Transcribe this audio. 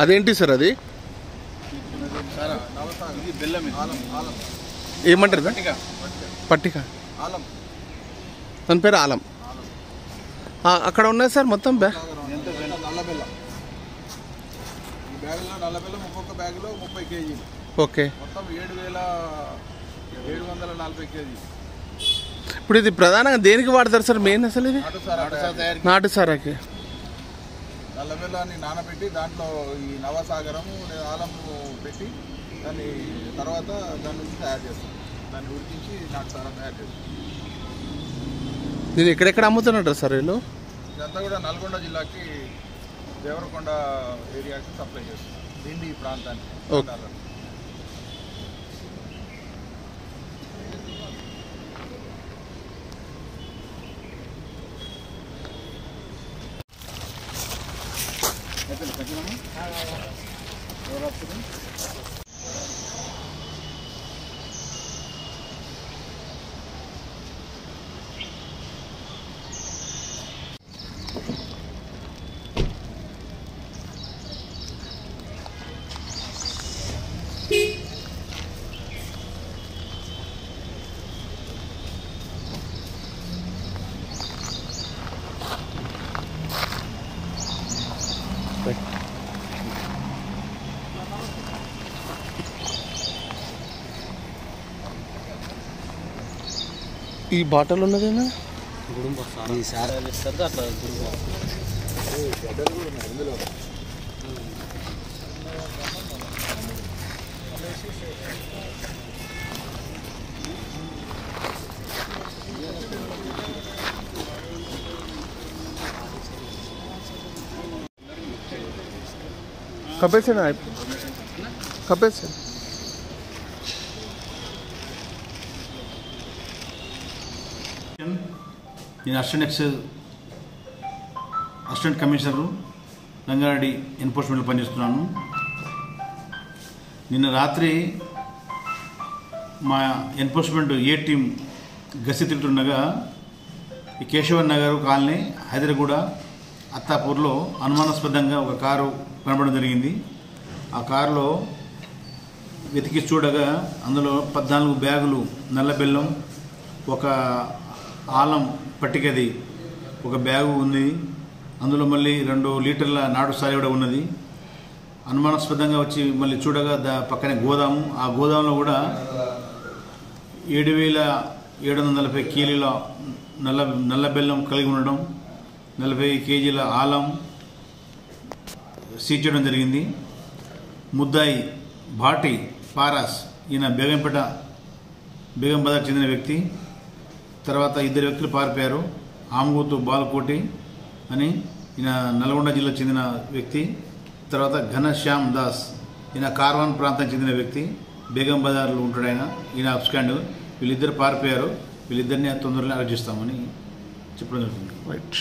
అదేంటి సార్ అది? ఏమంటారు? పట్టిక. దాని పేరు ఆలం. అక్కడ ఉన్నది సార్ మొత్తం నల్ల బెల్లం. ఈ బ్యాగులో నల్ల బెల్లం ఒక్కొక్క బ్యాగులో 30 కేజీలు. ఓకే. మొత్తం 7,740 కేజీ. ఇప్పుడు ఇది ప్రధానంగా దేనికి వాడతారు సార్ మెయిన్? అసలు ఇది నాటు సారాకి. నల్ల బెల్లాన్ని నానబెట్టి దాంట్లో ఈ నవసాగరము లేదా ఆలము పెట్టి దాన్ని తర్వాత దాని నుంచి తయారు చేస్తాం. దాన్ని ఉడికించి నాటు సారా తయారు చేస్తాం. దీన్ని ఎక్కడెక్కడ అమ్ముతున్నట్టు సార్ వీళ్ళు? ఇదంతా కూడా నల్గొండ జిల్లాకి దేవరకొండ ఏరియాకి సప్లై చేస్తాం. దిండి ప్రాంతానికి. ఈ బాటలు ఉన్నదేనా? కప్పేసాను కప్పేసాను. నేను అసిస్టెంట్ కమిషనరు రంగారెడ్డి ఎన్ఫోర్స్మెంట్లో పనిచేస్తున్నాను. నిన్న రాత్రి మా ఎన్ఫోర్స్మెంట్ ఏ టీం గస్తీ తింటుండగా ఈ కేశవన్ నగర్ కాలనీ హైదరాబాద్ అత్తాపూర్లో అనుమానాస్పదంగా ఒక కారు కనబడడం జరిగింది. ఆ కారులో వెతికి చూడగా అందులో 14 బ్యాగులు నల్ల బెల్లం, ఒక ఆలం పట్టికది ఒక బ్యాగు ఉంది. అందులో మళ్ళీ 2 లీటర్ల నాటు సారి కూడా ఉన్నది. అనుమానాస్పదంగా వచ్చి మళ్ళీ చూడగా పక్కనే గోదాము. ఆ గోదాంలో కూడా 7,740 కేజీల నల్ల బెల్లం కలిగి ఉండడం, 40 కేజీల ఆలం సీజ్ చేయడం జరిగింది. ముద్దాయి భాటి పారాస్, ఈయన బేగం బజార్ చెందిన వ్యక్తి. తర్వాత 2 వ్యక్తులు పారిపోయారు. ఆమగూతు బాలకోటి అని ఈయన నల్గొండ జిల్లా చెందిన వ్యక్తి. తర్వాత ఘనశ్యామ్ దాస్, ఈయన కార్వాన్ ప్రాంతానికి చెందిన వ్యక్తి, బేగం బజార్లో ఉంటాడు ఆయన. ఈయన అబ్స్కాండ్. వీళ్ళిద్దరు పారిపోయారు. వీళ్ళిద్దరిని తొందరగా అరెస్ట్ చేస్తామని చెప్పడం జరుగుతుంది. రైట్.